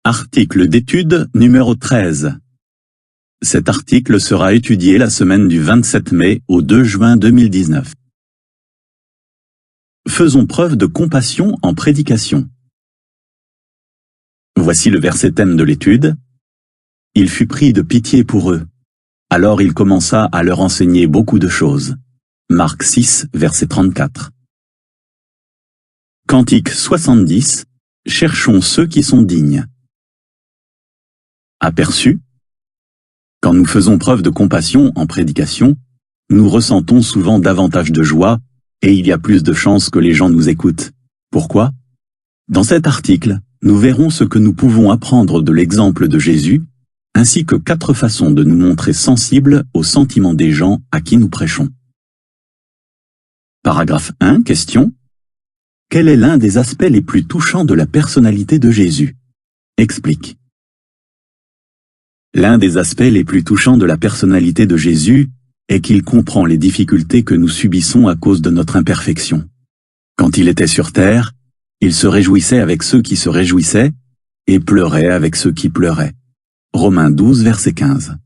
Article d'étude numéro 13. Cet article sera étudié la semaine du 27 mai au 2 juin 2019. Faisons preuve de compassion en prédication. Voici le verset thème de l'étude. Il fut pris de pitié pour eux. Alors il commença à leur enseigner beaucoup de choses. Marc 6, verset 34. Cantique 70. Cherchons ceux qui sont dignes. Aperçu. Quand nous faisons preuve de compassion en prédication, nous ressentons souvent davantage de joie et il y a plus de chances que les gens nous écoutent. Pourquoi? Dans cet article, nous verrons ce que nous pouvons apprendre de l'exemple de Jésus, ainsi que 4 façons de nous montrer sensibles aux sentiments des gens à qui nous prêchons. Paragraphe 1, question. Quel est l'un des aspects les plus touchants de la personnalité de Jésus? Explique. L'un des aspects les plus touchants de la personnalité de Jésus est qu'il comprend les difficultés que nous subissons à cause de notre imperfection. Quand il était sur terre, il se réjouissait avec ceux qui se réjouissaient et pleurait avec ceux qui pleuraient. Romains 12, verset 15.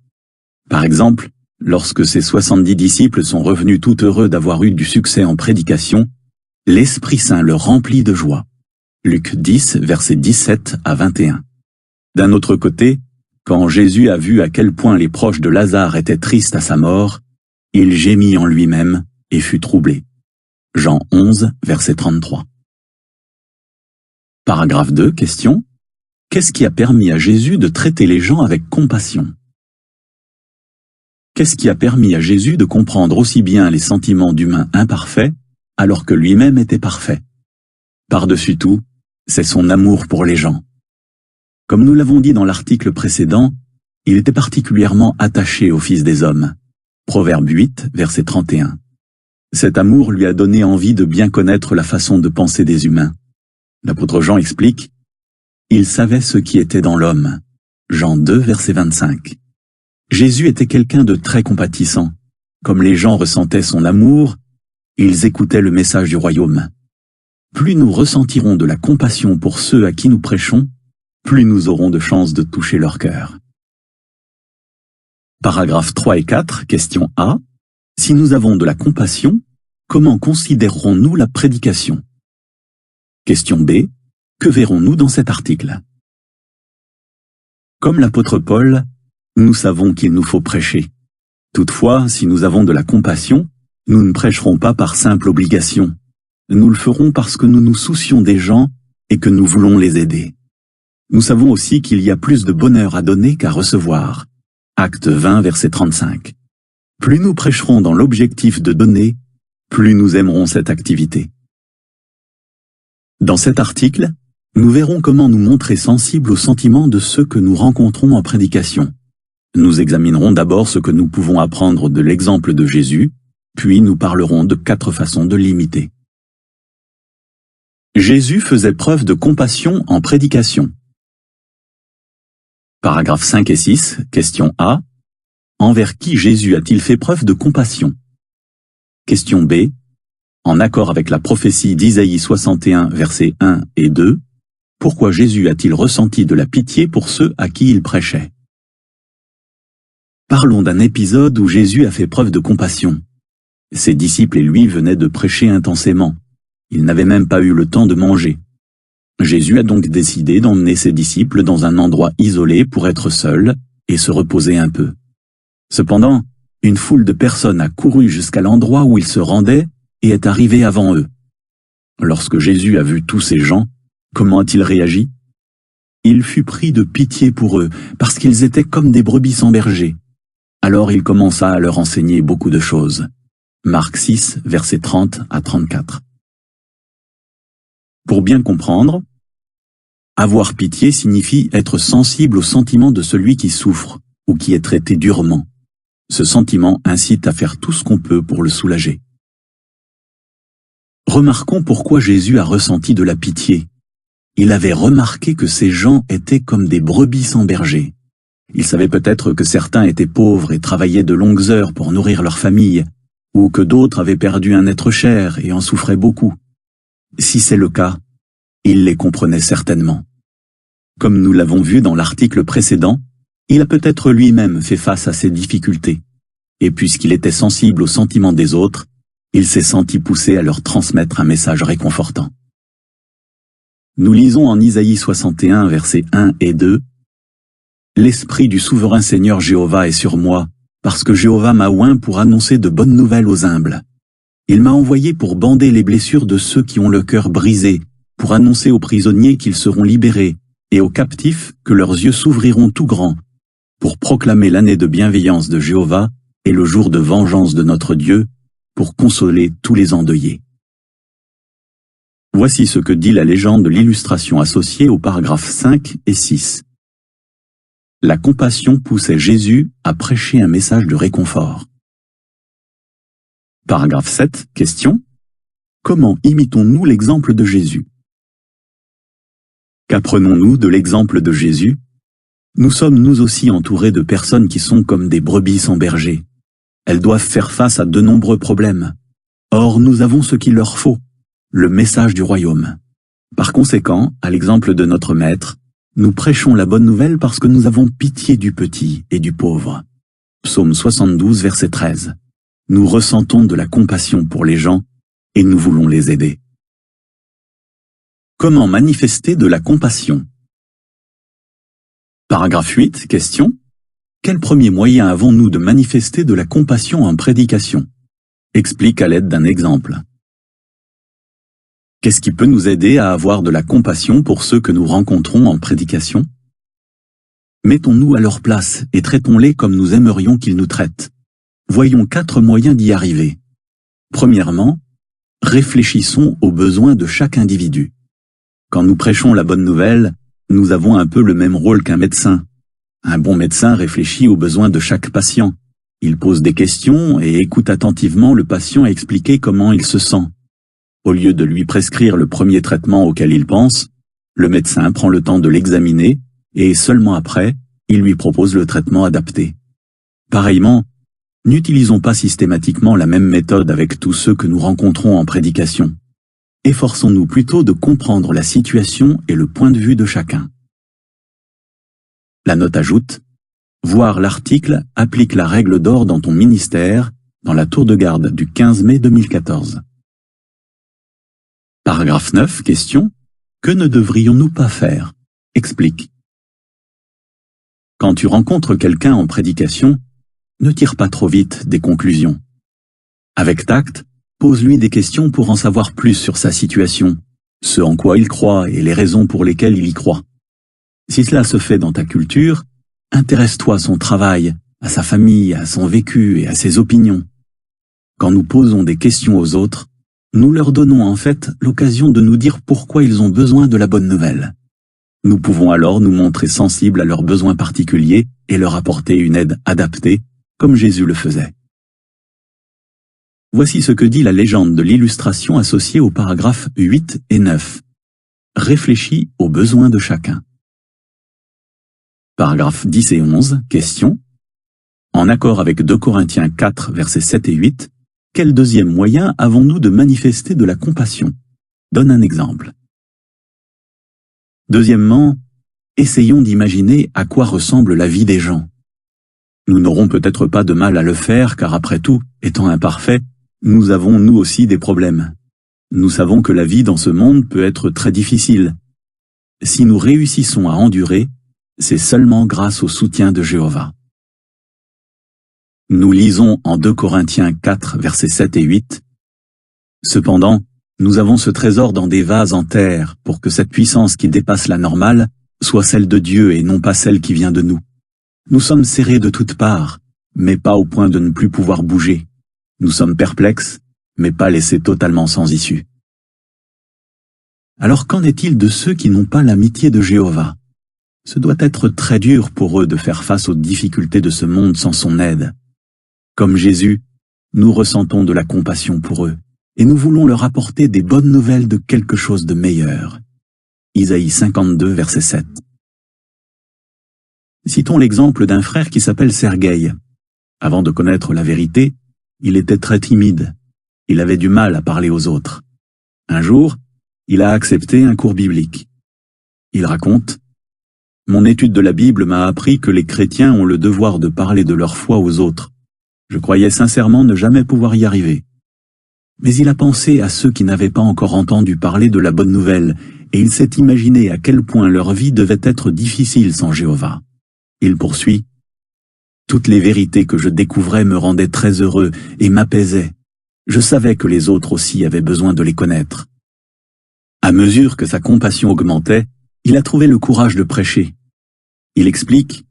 Par exemple, lorsque ses 70 disciples sont revenus tout heureux d'avoir eu du succès en prédication, l'Esprit Saint le remplit de joie. Luc 10, versets 17 à 21. D'un autre côté, quand Jésus a vu à quel point les proches de Lazare étaient tristes à sa mort, il gémit en lui-même et fut troublé. Jean 11, verset 33. Paragraphe 2, question. Qu'est-ce qui a permis à Jésus de traiter les gens avec compassion? Qu'est-ce qui a permis à Jésus de comprendre aussi bien les sentiments d'humains imparfaits alors que lui-même était parfait? Par-dessus tout, c'est son amour pour les gens. Comme nous l'avons dit dans l'article précédent, il était particulièrement attaché au Fils des hommes. Proverbe 8, verset 31. Cet amour lui a donné envie de bien connaître la façon de penser des humains. L'apôtre Jean explique, « Il savait ce qui était dans l'homme » Jean 2, verset 25. Jésus était quelqu'un de très compatissant. Comme les gens ressentaient son amour, ils écoutaient le message du royaume. Plus nous ressentirons de la compassion pour ceux à qui nous prêchons, plus nous aurons de chances de toucher leur cœur. Paragraphes 3 et 4, question A. Si nous avons de la compassion, comment considérerons-nous la prédication? Question B. Que verrons-nous dans cet article? Comme l'apôtre Paul, nous savons qu'il nous faut prêcher. Toutefois, si nous avons de la compassion, nous ne prêcherons pas par simple obligation. Nous le ferons parce que nous nous soucions des gens et que nous voulons les aider. Nous savons aussi qu'il y a plus de bonheur à donner qu'à recevoir. Acte 20, verset 35. Plus nous prêcherons dans l'objectif de donner, plus nous aimerons cette activité. Dans cet article, nous verrons comment nous montrer sensibles aux sentiments de ceux que nous rencontrons en prédication. Nous examinerons d'abord ce que nous pouvons apprendre de l'exemple de Jésus, puis nous parlerons de 4 façons de l'imiter. Jésus faisait preuve de compassion en prédication. Paragraphes 5 et 6, question A. Envers qui Jésus a-t-il fait preuve de compassion? Question B. En accord avec la prophétie d'Isaïe 61, versets 1 et 2, pourquoi Jésus a-t-il ressenti de la pitié pour ceux à qui il prêchait? Parlons d'un épisode où Jésus a fait preuve de compassion. Ses disciples et lui venaient de prêcher intensément. Ils n'avaient même pas eu le temps de manger. Jésus a donc décidé d'emmener ses disciples dans un endroit isolé pour être seul et se reposer un peu. Cependant, une foule de personnes a couru jusqu'à l'endroit où il se rendait et est arrivée avant eux. Lorsque Jésus a vu tous ces gens, comment a-t-il réagi? Il fut pris de pitié pour eux, parce qu'ils étaient comme des brebis sans berger. Alors il commença à leur enseigner beaucoup de choses. Marc 6, versets 30 à 34. Pour bien comprendre, avoir pitié signifie être sensible aux sentiments de celui qui souffre ou qui est traité durement. Ce sentiment incite à faire tout ce qu'on peut pour le soulager. Remarquons pourquoi Jésus a ressenti de la pitié. Il avait remarqué que ces gens étaient comme des brebis sans berger. Il savait peut-être que certains étaient pauvres et travaillaient de longues heures pour nourrir leur famille, ou que d'autres avaient perdu un être cher et en souffraient beaucoup. Si c'est le cas, il les comprenait certainement. Comme nous l'avons vu dans l'article précédent, il a peut-être lui-même fait face à ces difficultés. Et puisqu'il était sensible aux sentiments des autres, il s'est senti poussé à leur transmettre un message réconfortant. Nous lisons en Isaïe 61, versets 1 et 2, « L'Esprit du souverain Seigneur Jéhovah est sur moi, parce que Jéhovah m'a oint pour annoncer de bonnes nouvelles aux humbles. Il m'a envoyé pour bander les blessures de ceux qui ont le cœur brisé, pour annoncer aux prisonniers qu'ils seront libérés, et aux captifs que leurs yeux s'ouvriront tout grands, pour proclamer l'année de bienveillance de Jéhovah et le jour de vengeance de notre Dieu, pour consoler tous les endeuillés. » Voici ce que dit la légende de l'illustration associée aux paragraphes 5 et 6. La compassion poussait Jésus à prêcher un message de réconfort. Paragraphe 7, question. Comment imitons-nous l'exemple de Jésus? Qu'apprenons-nous de l'exemple de Jésus? Nous sommes nous aussi entourés de personnes qui sont comme des brebis sans berger. Elles doivent faire face à de nombreux problèmes. Or, nous avons ce qu'il leur faut, le message du royaume. Par conséquent, à l'exemple de notre Maître, nous prêchons la bonne nouvelle parce que nous avons pitié du petit et du pauvre. Psaume 72, verset 13. Nous ressentons de la compassion pour les gens et nous voulons les aider. Comment manifester de la compassion? Paragraphe 8, question. Quel premier moyen avons-nous de manifester de la compassion en prédication? Explique à l'aide d'un exemple. Qu'est-ce qui peut nous aider à avoir de la compassion pour ceux que nous rencontrons en prédication? Mettons-nous à leur place et traitons-les comme nous aimerions qu'ils nous traitent. Voyons 4 moyens d'y arriver. Premièrement, réfléchissons aux besoins de chaque individu. Quand nous prêchons la bonne nouvelle, nous avons un peu le même rôle qu'un médecin. Un bon médecin réfléchit aux besoins de chaque patient. Il pose des questions et écoute attentivement le patient expliquer comment il se sent. Au lieu de lui prescrire le premier traitement auquel il pense, le médecin prend le temps de l'examiner et seulement après, il lui propose le traitement adapté. Pareillement, n'utilisons pas systématiquement la même méthode avec tous ceux que nous rencontrons en prédication. Efforçons-nous plutôt de comprendre la situation et le point de vue de chacun. La note ajoute, voir l'article « Applique la règle d'or dans ton ministère » dans la tour de garde du 15 mai 2014. Paragraphe 9, question. Que ne devrions-nous pas faire? Explique. Quand tu rencontres quelqu'un en prédication, ne tire pas trop vite des conclusions. Avec tact, pose-lui des questions pour en savoir plus sur sa situation, ce en quoi il croit et les raisons pour lesquelles il y croit. Si cela se fait dans ta culture, intéresse-toi à son travail, à sa famille, à son vécu et à ses opinions. Quand nous posons des questions aux autres, nous leur donnons en fait l'occasion de nous dire pourquoi ils ont besoin de la bonne nouvelle. Nous pouvons alors nous montrer sensibles à leurs besoins particuliers et leur apporter une aide adaptée, comme Jésus le faisait. Voici ce que dit la légende de l'illustration associée aux paragraphes 8 et 9. Réfléchis aux besoins de chacun. Paragraphes 10 et 11, question. En accord avec 2 Corinthiens 4, versets 7 et 8, quel deuxième moyen avons-nous de manifester de la compassion? Donne un exemple. Deuxièmement, essayons d'imaginer à quoi ressemble la vie des gens. Nous n'aurons peut-être pas de mal à le faire car après tout, étant imparfaits, nous avons nous aussi des problèmes. Nous savons que la vie dans ce monde peut être très difficile. Si nous réussissons à endurer, c'est seulement grâce au soutien de Jéhovah. Nous lisons en 2 Corinthiens 4, versets 7 et 8. Cependant, nous avons ce trésor dans des vases en terre pour que cette puissance qui dépasse la normale soit celle de Dieu et non pas celle qui vient de nous. Nous sommes serrés de toutes parts, mais pas au point de ne plus pouvoir bouger. Nous sommes perplexes, mais pas laissés totalement sans issue. Alors qu'en est-il de ceux qui n'ont pas l'amitié de Jéhovah? Ce doit être très dur pour eux de faire face aux difficultés de ce monde sans son aide. Comme Jésus, nous ressentons de la compassion pour eux, et nous voulons leur apporter des bonnes nouvelles de quelque chose de meilleur. Isaïe 52, verset 7. Citons l'exemple d'un frère qui s'appelle Sergueï. Avant de connaître la vérité, il était très timide. Il avait du mal à parler aux autres. Un jour, il a accepté un cours biblique. Il raconte, Mon étude de la Bible m'a appris que les chrétiens ont le devoir de parler de leur foi aux autres. Je croyais sincèrement ne jamais pouvoir y arriver. Mais il a pensé à ceux qui n'avaient pas encore entendu parler de la bonne nouvelle, et il s'est imaginé à quel point leur vie devait être difficile sans Jéhovah. Il poursuit. Toutes les vérités que je découvrais me rendaient très heureux et m'apaisaient. Je savais que les autres aussi avaient besoin de les connaître. À mesure que sa compassion augmentait, il a trouvé le courage de prêcher. Il explique,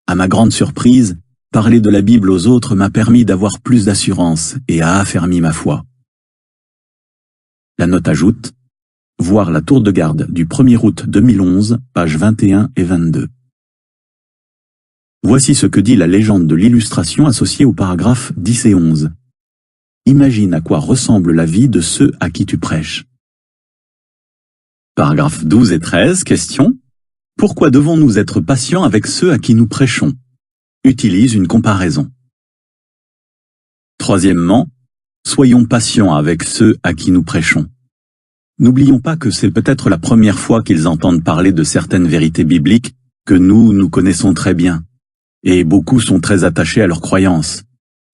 à ma grande surprise, parler de la Bible aux autres m'a permis d'avoir plus d'assurance et a affermi ma foi. La note ajoute, voir la tour de garde du 1er août 2011, pages 21 et 22. Voici ce que dit la légende de l'illustration associée aux paragraphes 10 et 11. Imagine à quoi ressemble la vie de ceux à qui tu prêches. Paragraphes 12 et 13, question. Pourquoi devons-nous être patients avec ceux à qui nous prêchons? Utilise une comparaison. Troisièmement, soyons patients avec ceux à qui nous prêchons. N'oublions pas que c'est peut-être la première fois qu'ils entendent parler de certaines vérités bibliques que nous connaissons très bien. Et beaucoup sont très attachés à leurs croyances.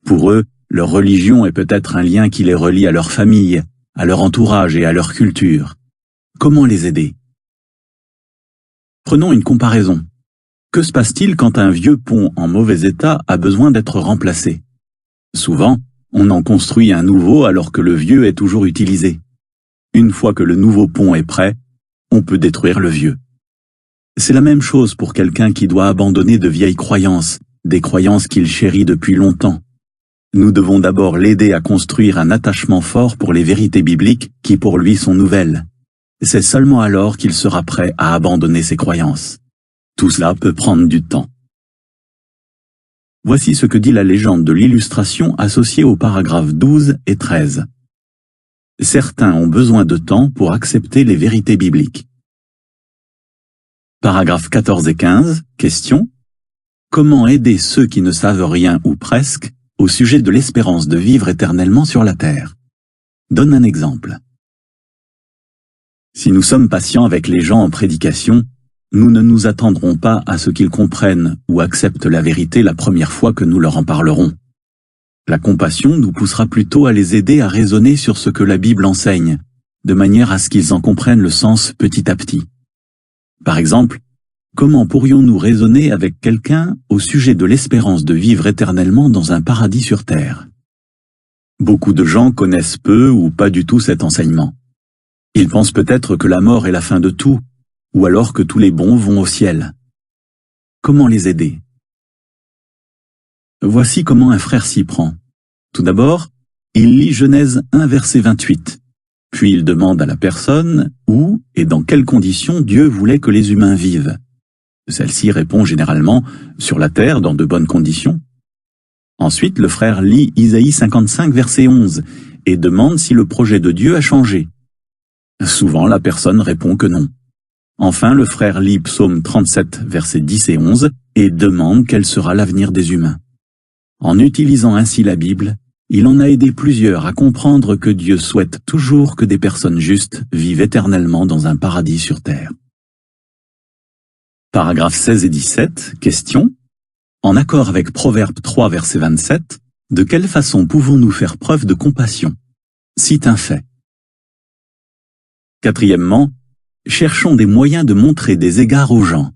Pour eux, leur religion est peut-être un lien qui les relie à leur famille, à leur entourage et à leur culture. Comment les aider? Prenons une comparaison. Que se passe-t-il quand un vieux pont en mauvais état a besoin d'être remplacé? Souvent, on en construit un nouveau alors que le vieux est toujours utilisé. Une fois que le nouveau pont est prêt, on peut détruire le vieux. C'est la même chose pour quelqu'un qui doit abandonner de vieilles croyances, des croyances qu'il chérit depuis longtemps. Nous devons d'abord l'aider à construire un attachement fort pour les vérités bibliques qui pour lui sont nouvelles. C'est seulement alors qu'il sera prêt à abandonner ses croyances. Tout cela peut prendre du temps. Voici ce que dit la légende de l'illustration associée aux paragraphes 12 et 13. Certains ont besoin de temps pour accepter les vérités bibliques. Paragraphes 14 et 15, question. Comment aider ceux qui ne savent rien ou presque au sujet de l'espérance de vivre éternellement sur la terre? Donne un exemple. Si nous sommes patients avec les gens en prédication, nous ne nous attendrons pas à ce qu'ils comprennent ou acceptent la vérité la première fois que nous leur en parlerons. La compassion nous poussera plutôt à les aider à raisonner sur ce que la Bible enseigne, de manière à ce qu'ils en comprennent le sens petit à petit. Par exemple, comment pourrions-nous raisonner avec quelqu'un au sujet de l'espérance de vivre éternellement dans un paradis sur terre? Beaucoup de gens connaissent peu ou pas du tout cet enseignement. Ils pensent peut-être que la mort est la fin de tout, ou alors que tous les bons vont au ciel. Comment les aider? Voici comment un frère s'y prend. Tout d'abord, il lit Genèse 1 verset 28. Puis il demande à la personne où et dans quelles conditions Dieu voulait que les humains vivent. Celle-ci répond généralement sur la terre dans de bonnes conditions. Ensuite, le frère lit Isaïe 55 verset 11 et demande si le projet de Dieu a changé. Souvent, la personne répond que non. Enfin, le frère lit Psaume 37 versets 10 et 11 et demande quel sera l'avenir des humains. En utilisant ainsi la Bible, il en a aidé plusieurs à comprendre que Dieu souhaite toujours que des personnes justes vivent éternellement dans un paradis sur terre. Paragraphes 16 et 17, question. En accord avec Proverbe 3 verset 27, de quelle façon pouvons-nous faire preuve de compassion? Cite un fait. Quatrièmement, cherchons des moyens de montrer des égards aux gens.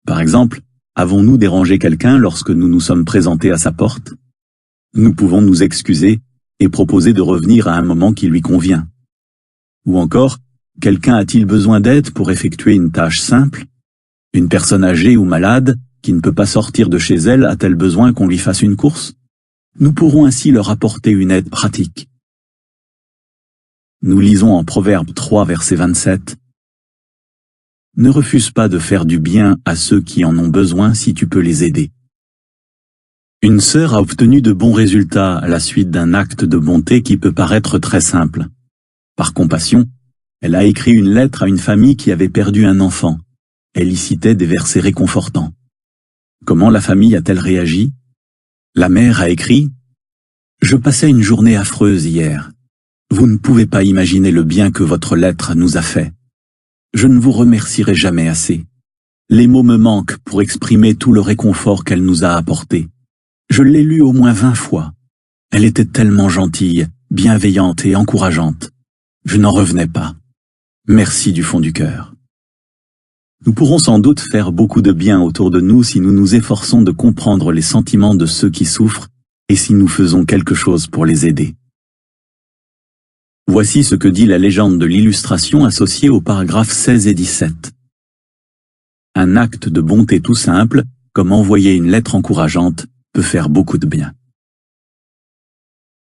Par exemple, avons-nous dérangé quelqu'un lorsque nous nous sommes présentés à sa porte? Nous pouvons nous excuser et proposer de revenir à un moment qui lui convient. Ou encore, quelqu'un a-t-il besoin d'aide pour effectuer une tâche simple? Une personne âgée ou malade qui ne peut pas sortir de chez elle a-t-elle besoin qu'on lui fasse une course? Nous pourrons ainsi leur apporter une aide pratique. Nous lisons en Proverbe 3 verset 27. Ne refuse pas de faire du bien à ceux qui en ont besoin si tu peux les aider. Une sœur a obtenu de bons résultats à la suite d'un acte de bonté qui peut paraître très simple. Par compassion, elle a écrit une lettre à une famille qui avait perdu un enfant. Elle y citait des versets réconfortants. Comment la famille a-t-elle réagi? La mère a écrit « Je passais une journée affreuse hier. Vous ne pouvez pas imaginer le bien que votre lettre nous a fait. Je ne vous remercierai jamais assez. Les mots me manquent pour exprimer tout le réconfort qu'elle nous a apporté. Je l'ai lu au moins 20 fois. Elle était tellement gentille, bienveillante et encourageante. Je n'en revenais pas. Merci du fond du cœur. Nous pourrons sans doute faire beaucoup de bien autour de nous si nous nous efforçons de comprendre les sentiments de ceux qui souffrent et si nous faisons quelque chose pour les aider. Voici ce que dit la légende de l'illustration associée aux paragraphes 16 et 17. Un acte de bonté tout simple, comme envoyer une lettre encourageante, peut faire beaucoup de bien.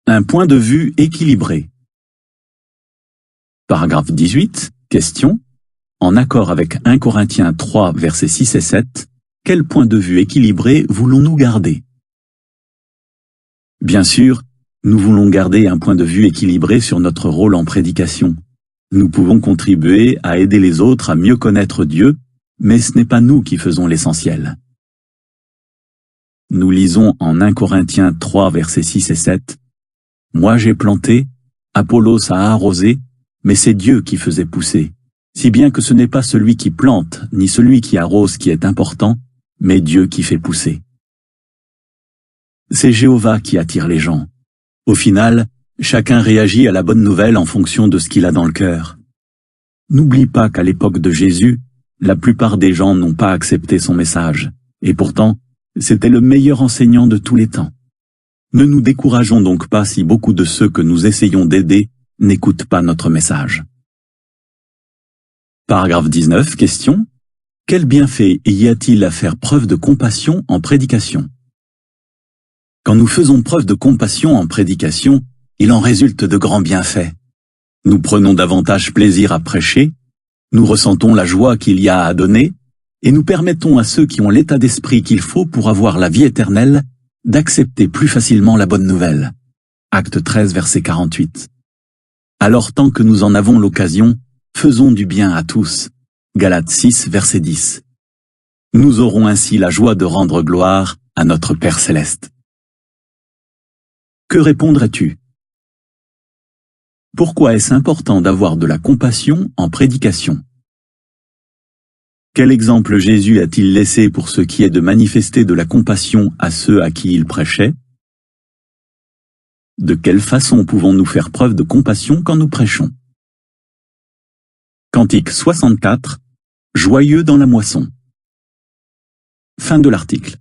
Un point de vue équilibré. Paragraphe 18, question. En accord avec 1 Corinthiens 3, versets 6 et 7, quel point de vue équilibré voulons-nous garder? Bien sûr, nous voulons garder un point de vue équilibré sur notre rôle en prédication. Nous pouvons contribuer à aider les autres à mieux connaître Dieu, mais ce n'est pas nous qui faisons l'essentiel. Nous lisons en 1 Corinthiens 3, versets 6 et 7. « Moi j'ai planté, Apollos a arrosé, mais c'est Dieu qui faisait pousser. Si bien que ce n'est pas celui qui plante, ni celui qui arrose qui est important, mais Dieu qui fait pousser. » C'est Jéhovah qui attire les gens. Au final, chacun réagit à la bonne nouvelle en fonction de ce qu'il a dans le cœur. N'oublie pas qu'à l'époque de Jésus, la plupart des gens n'ont pas accepté son message, et pourtant, c'était le meilleur enseignant de tous les temps. Ne nous décourageons donc pas si beaucoup de ceux que nous essayons d'aider n'écoutent pas notre message. Paragraphe 19, question. Quel bienfait y a-t-il à faire preuve de compassion en prédication? Quand nous faisons preuve de compassion en prédication, il en résulte de grands bienfaits. Nous prenons davantage plaisir à prêcher, nous ressentons la joie qu'il y a à donner, et nous permettons à ceux qui ont l'état d'esprit qu'il faut pour avoir la vie éternelle d'accepter plus facilement la bonne nouvelle. Acte 13, verset 48. Alors tant que nous en avons l'occasion, faisons du bien à tous. Galates 6, verset 10. Nous aurons ainsi la joie de rendre gloire à notre Père céleste. Que répondrais-tu? Pourquoi est-ce important d'avoir de la compassion en prédication? Quel exemple Jésus a-t-il laissé pour ce qui est de manifester de la compassion à ceux à qui il prêchait? De quelle façon pouvons-nous faire preuve de compassion quand nous prêchons? Cantique 64, Joyeux dans la moisson. Fin de l'article.